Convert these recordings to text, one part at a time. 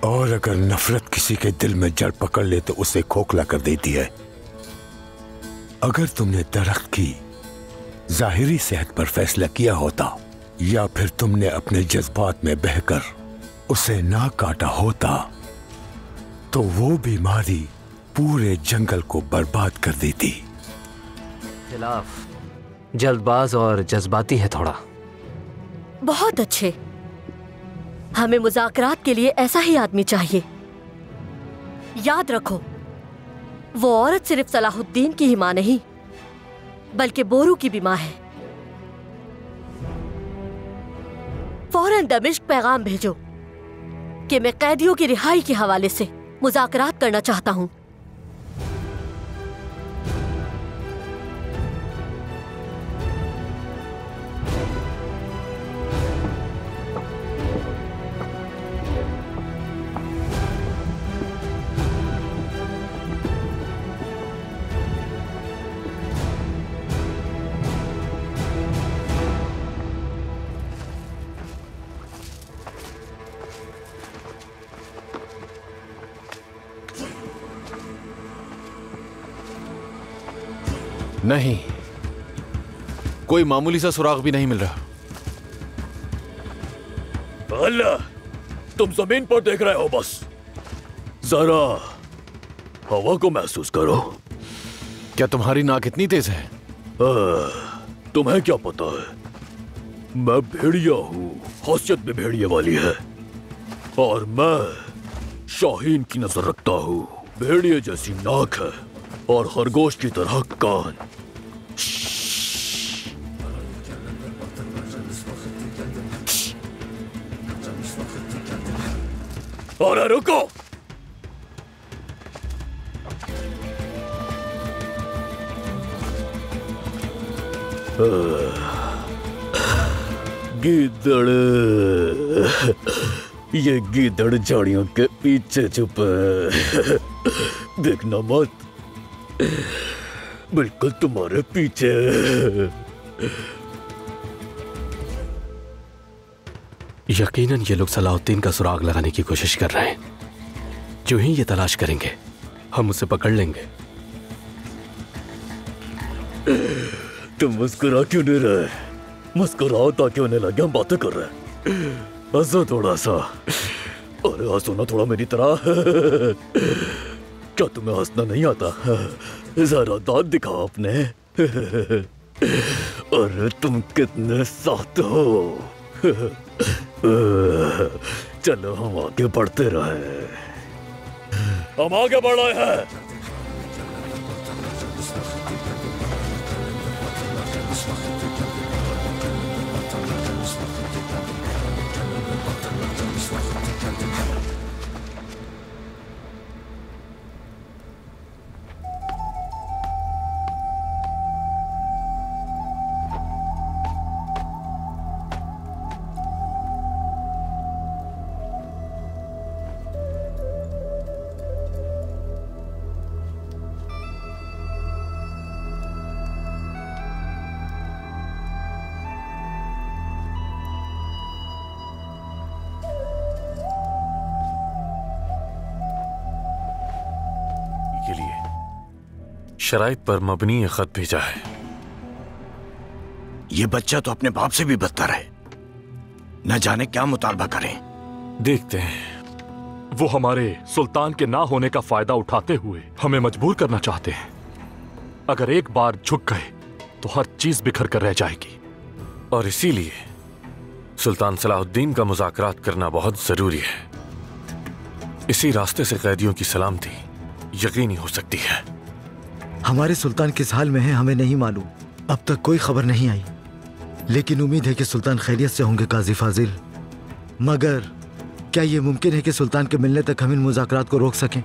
और अगर नफरत किसी के दिल में जड़ पकड़ ले तो उसे खोखला कर देती है। अगर तुमने दरख्त की जाहिरी सेहत पर फैसला किया होता या फिर तुमने अपने जज्बात में बहकर उसे ना काटा होता तो वो बीमारी पूरे जंगल को बर्बाद कर देती। खिलाफ जल्दबाज और जज्बाती है थोड़ा। बहुत अच्छे। हमें मुज़ाकरात के लिए ऐसा ही आदमी चाहिए। याद रखो, वो औरत सिर्फ सलाहुद्दीन की ही मां नहीं बल्कि बोरू की भी मां है। फौरन दमिश्क पैगाम भेजो कि मैं कैदियों की रिहाई के हवाले से मुज़ाकरात करना चाहता हूं। नहीं, कोई मामूली सा सुराग भी नहीं मिल रहा। अल्लाह, तुम जमीन पर देख रहे हो, बस जरा हवा को महसूस करो। क्या तुम्हारी नाक इतनी तेज है? तुम्हें क्या पता है, मैं भेड़िया हूँ, खासियत भी भेड़िए वाली है। और मैं शाहीन की नजर रखता हूँ। भेड़िए जैसी नाक है और खरगोश की तरह कान। अरे रुको, गीदड़। ये गीदड़ झाड़ियों के पीछे छुप है। देखना मत, बिल्कुल तुम्हारे पीछे। यकीनन ये लोग सलाहुद्दीन का सुराग लगाने की कोशिश कर रहे हैं। जो ही ये तलाश करेंगे हम उसे पकड़ लेंगे। तुम मुस्कुरा क्यों नहीं रहे? मुस्कुराओ ताकि उन्हें लगे हम बातें कर रहे हैं। हंसो थोड़ा सा। अरे हंसो ना थोड़ा मेरी तरह। क्या तुम्हें हंसना नहीं आता? जरा दांत दिखाओ अपने। अरे तुम कितने सख्त हो। चलो हम आगे बढ़ते रहे। हम आगे बढ़ रहे हैं। के लिए शराइत पर मबनी खत भेजा है। ये बच्चा तो अपने बाप से भी बदतर है। न जाने क्या मुतालबा करें। देखते हैं। वो हमारे सुल्तान के ना होने का फायदा उठाते हुए हमें मजबूर करना चाहते हैं। अगर एक बार झुक गए तो हर चीज बिखर कर रह जाएगी। और इसीलिए सुल्तान सलाहुद्दीन का मुज़ाकरात करना बहुत जरूरी है। इसी रास्ते से कैदियों की सलामती यकीनी हो सकती है। हमारे सुल्तान किस हाल में है हमें नहीं मालूम। अब तक कोई खबर नहीं आई, लेकिन उम्मीद है कि सुल्तान खैरियत से होंगे काजी फाजिल। मगर क्या यह मुमकिन है कि सुल्तान के मिलने तक हम इन मुज़ाकरात को रोक सकें?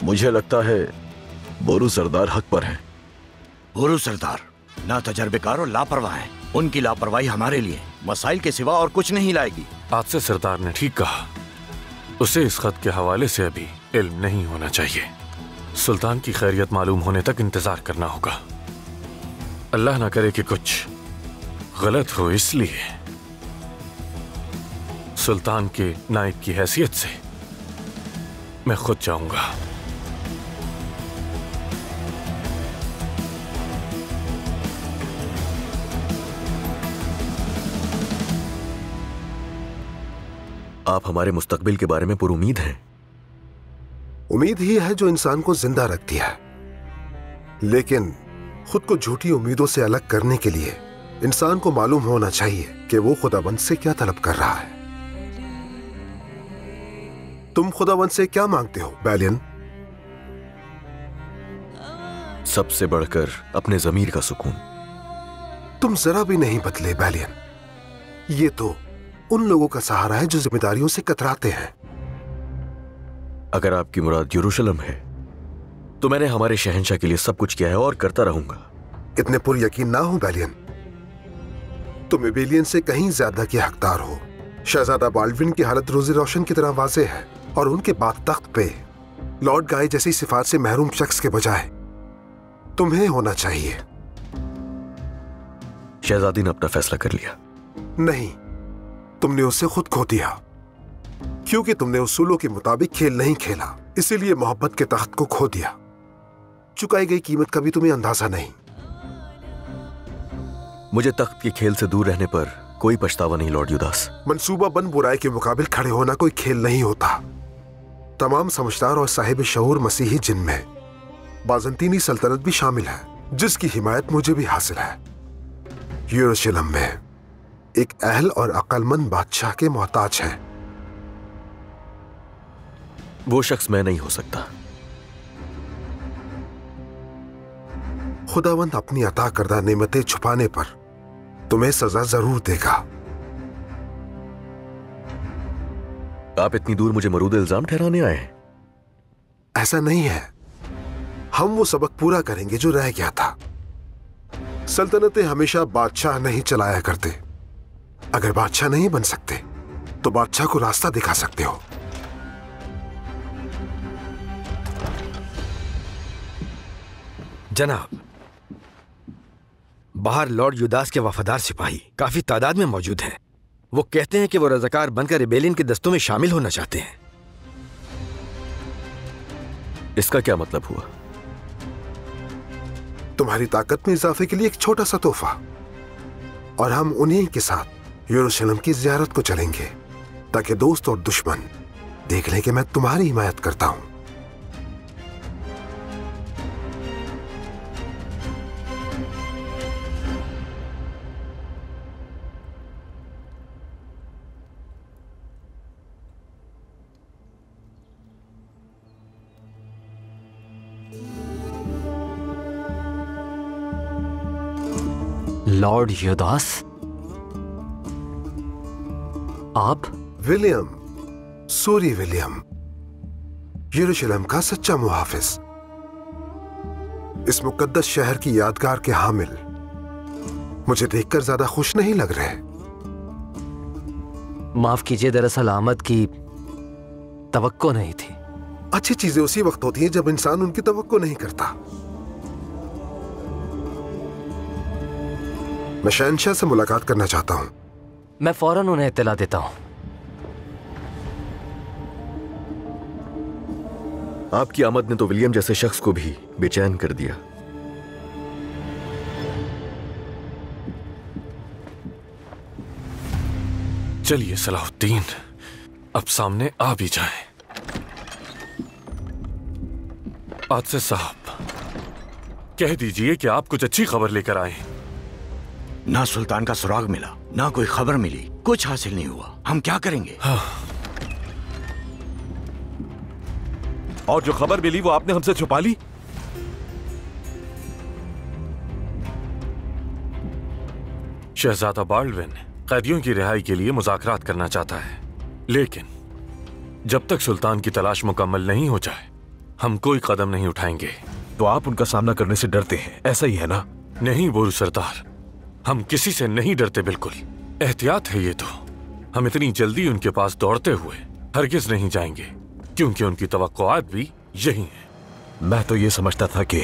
मुझे लगता है बोरू सरदार हक पर है। बोरू सरदार ना तजर्बेकार और लापरवाह है। उनकी लापरवाही हमारे लिए मसाइल के सिवा और कुछ नहीं लाएगी। आज से सरदार ने ठीक कहा। उसे इस खत के हवाले से अभी इल्म नहीं होना चाहिए। सुल्तान की खैरियत मालूम होने तक इंतजार करना होगा। अल्लाह ना करे कि कुछ गलत हो, इसलिए सुल्तान के नायब की हैसियत से मैं खुद जाऊंगा। आप हमारे मुस्तकबिल के बारे में पुरुमीद हैं। उम्मीद ही है जो इंसान को जिंदा रखती है, लेकिन खुद को झूठी उम्मीदों से अलग करने के लिए इंसान को मालूम होना चाहिए कि वो खुदाबंद से क्या तलब कर रहा है। तुम खुदाबंद से क्या मांगते हो बैलियन? सबसे बढ़कर अपने जमीर का सुकून। तुम जरा भी नहीं बदले बैलियन। ये तो उन लोगों का सहारा है जो जिम्मेदारियों से कतराते हैं। अगर आपकी मुराद यरूशलेम है तो मैंने हमारे शहंशाह के लिए सब कुछ किया है और करता रहूंगा। इतने पुर यकीन ना हो बैलियन, तुम एबेलियन से कहीं ज्यादा के हकदार हो। शहजादा बाल्डविन की हालत रोजी रोशन की तरह वाज़ेह है और उनके बाद तख्त पे लॉर्ड गाय जैसी सिफात से महरूम शख्स के बजाय तुम्हें होना चाहिए। शहजादी ने अपना फैसला कर लिया। नहीं, तुमने उसे खुद खो दिया, क्योंकि तुमने उसूलों के मुताबिक खेल नहीं खेला, इसीलिए मोहब्बत के तख्त को खो दिया। चुकाई गई कीमत का भी तुम्हें अंदाजा नहीं। मुझे तख्त के खेल से दूर रहने पर कोई पछतावा नहीं लॉर्ड युदास। मंसूबा बंद बुराई के मुकाबिल खड़े होना कोई खेल नहीं होता। तमाम समझदार और साहिब शऊर मसीही जिनमें बाजंतीनी सल्तनत भी शामिल है, जिसकी हिमायत मुझे भी हासिल है, यरूशलेम में एक अहल और अक्लमंद बादशाह के मोहताज है। वो शख्स मैं नहीं हो सकता। खुदावंद अपनी अता करदा नेमतें छुपाने पर तुम्हें सजा जरूर देगा। आप इतनी दूर मुझे मरूद इल्जाम ठहराने आए हैं? ऐसा नहीं है, हम वो सबक पूरा करेंगे जो रह गया था। सल्तनतें हमेशा बादशाह नहीं चलाया करते। अगर बादशाह नहीं बन सकते तो बादशाह को रास्ता दिखा सकते हो। जनाब, बाहर लॉर्ड युदास के वफादार सिपाही काफी तादाद में मौजूद हैं। वो कहते हैं कि वो रज़ाकार बनकर रिबेलियन के दस्तों में शामिल होना चाहते हैं। इसका क्या मतलब हुआ? तुम्हारी ताकत में इजाफे के लिए एक छोटा सा तोहफा, और हम उन्हीं के साथ यरूशलेम की ज़ियारत को चलेंगे ताकि दोस्त और दुश्मन देख लें कि मैं तुम्हारी हिमायत करता हूं। लॉर्ड युदास, आप? विलियम, सूरी विलियम, यरूशलेम का सच्चा मुहाफिज, इस मुकद्दस शहर की यादगार के हामिल। मुझे देखकर ज्यादा खुश नहीं लग रहे। माफ कीजिए, दरअसल आमद की तवक्को नहीं थी। अच्छी चीजें उसी वक्त होती हैं जब इंसान उनकी तवक्को नहीं करता। मैं शहंशाह से मुलाकात करना चाहता हूं। मैं फौरन उन्हें इत्तला देता हूं। आपकी आमद ने तो विलियम जैसे शख्स को भी बेचैन कर दिया। चलिए सलाहुद्दीन, अब सामने आ भी जाएं। आदसे साहब, कह दीजिए कि आप कुछ अच्छी खबर लेकर आए। ना सुल्तान का सुराग मिला, ना कोई खबर मिली, कुछ हासिल नहीं हुआ। हम क्या करेंगे? हाँ। और जो खबर मिली वो आपने हमसे छुपा ली? शहजादा बाल्डविन कैदियों की रिहाई के लिए मुज़ाकरात करना चाहता है, लेकिन जब तक सुल्तान की तलाश मुकम्मल नहीं हो जाए हम कोई कदम नहीं उठाएंगे। तो आप उनका सामना करने से डरते हैं, ऐसा ही है ना? नहीं बोरू सरदार, हम किसी से नहीं डरते। बिल्कुल एहतियात है ये तो। हम इतनी जल्दी उनके पास दौड़ते हुए हरगिज नहीं जाएंगे, क्योंकि उनकी तवक्कुआत भी यही है। मैं तो ये समझता था कि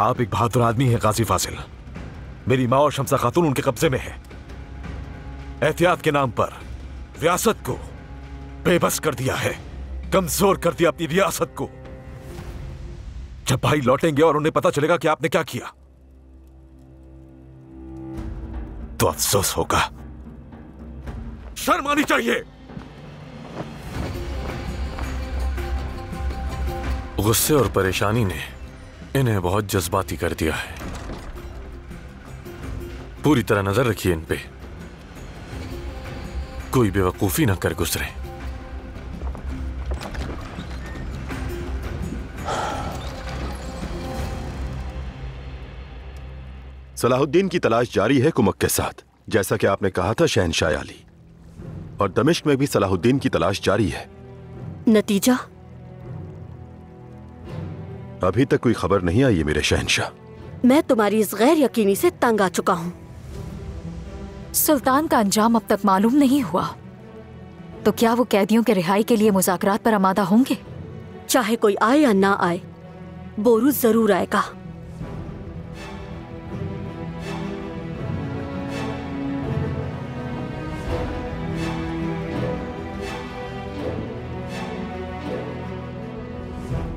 आप एक बहादुर आदमी हैं गाजी फाजिल। मेरी माँ और शमसा खातून उनके कब्जे में है। एहतियात के नाम पर रियासत को बेबस कर दिया है। कमजोर कर दिया अपनी रियासत को। जब भाई लौटेंगे और उन्हें पता चलेगा कि आपने क्या किया तो अफसोस होगा। शर्म आनी चाहिए। गुस्से और परेशानी ने इन्हें बहुत जज्बाती कर दिया है। पूरी तरह नजर रखिए इन पे, कोई बेवकूफी ना कर गुजरे। सलाहुद्दीन की तलाश जारी है कुमक के साथ, जैसा कि आपने कहा था शहनशाह आली, और दमिश्क में भी सलाहुद्दीन की तलाश जारी है। नतीजा? अभी तक कोई खबर नहीं आई है मेरे शहनशाह। मैं तुम्हारी इस गैर यकीनी से तंग आ चुका हूँ। सुल्तान का अंजाम अब तक मालूम नहीं हुआ, तो क्या वो कैदियों के रिहाई के लिए मुज़ाकरात पर आमादा होंगे? चाहे कोई आए या ना आए, बोरू जरूर आएगा।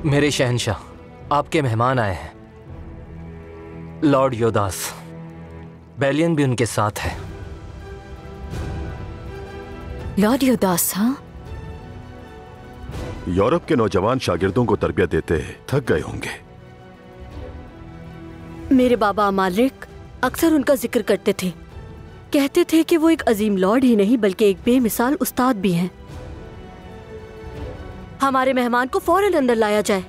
मेरे शहंशाह, आपके मेहमान आए हैं। लॉर्ड योदास, बेलियन भी उनके साथ है। लॉर्ड योदास? हाँ, यूरोप के नौजवान शागिर्दों को तरबियत देते थक गए होंगे। मेरे बाबा मालिक अक्सर उनका जिक्र करते थे। कहते थे कि वो एक अजीम लॉर्ड ही नहीं बल्कि एक बेमिसाल उस्ताद भी हैं। हमारे मेहमान को फौरन अंदर लाया जाए।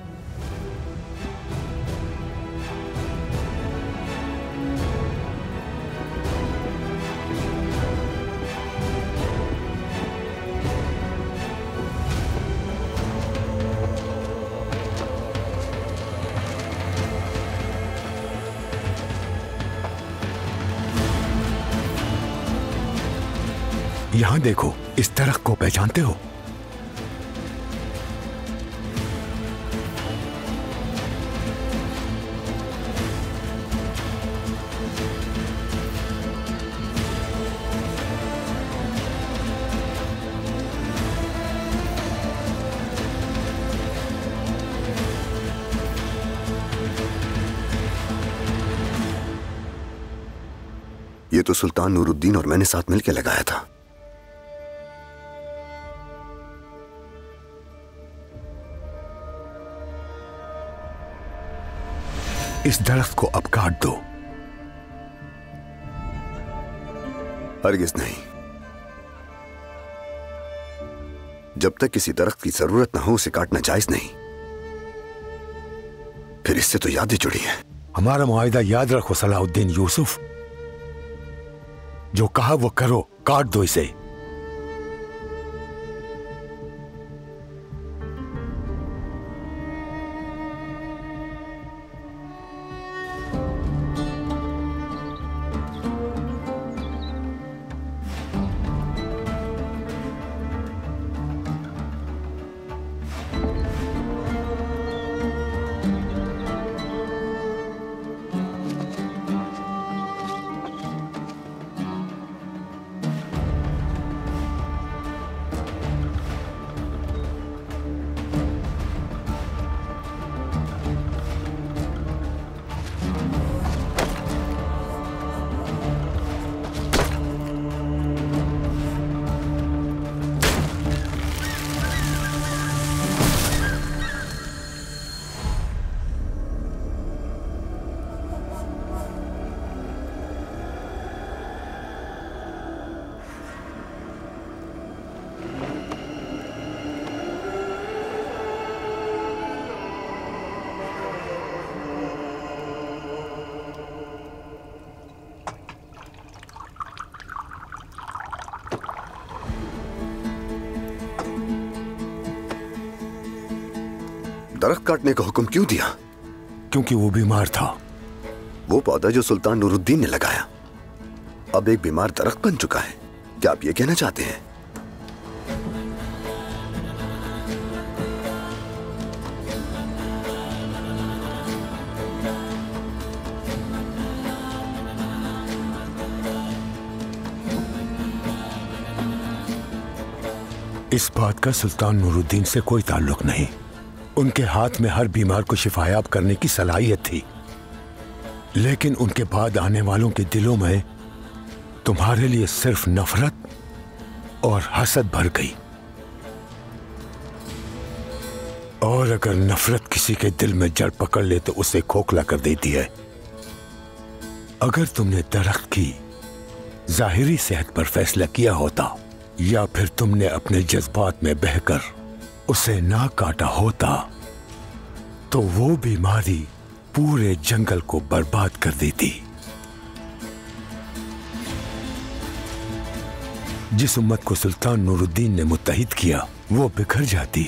यहां देखो, इस दरख्त को पहचानते हो? ये तो सुल्तान नूरुद्दीन और मैंने साथ मिलकर लगाया था। इस दरख्त को अब काट दो। हरगिज नहीं। जब तक किसी दरख्त की जरूरत ना हो उसे काटना जायज नहीं। फिर इससे तो यादें जुड़ी हैं। हमारा मुआहिदा याद रखो सलाहुद्दीन यूसुफ। जो कहा वो करो, काट दो इसे। दरख्त काटने का हुक्म क्यों दिया? क्योंकि वो बीमार था। वो पौधा जो सुल्तान नूरुद्दीन ने लगाया अब एक बीमार दरख्त बन चुका है। क्या आप ये कहना चाहते हैं? इस बात का सुल्तान नूरुद्दीन से कोई ताल्लुक नहीं। उनके हाथ में हर बीमार को शिफायाब करने की सलाहियत थी, लेकिन उनके बाद आने वालों के दिलों में तुम्हारे लिए सिर्फ नफरत और हसद भर गई। और अगर नफरत किसी के दिल में जड़ पकड़ ले तो उसे खोखला कर देती है। अगर तुमने दरख्त की जाहिरी सेहत पर फैसला किया होता या फिर तुमने अपने जज्बात में बहकर उसे ना काटा होता तो वो बीमारी पूरे जंगल को बर्बाद कर देती। जिस उम्मत को सुल्तान नूरुद्दीन ने मुत्तहिद किया वो बिखर जाती।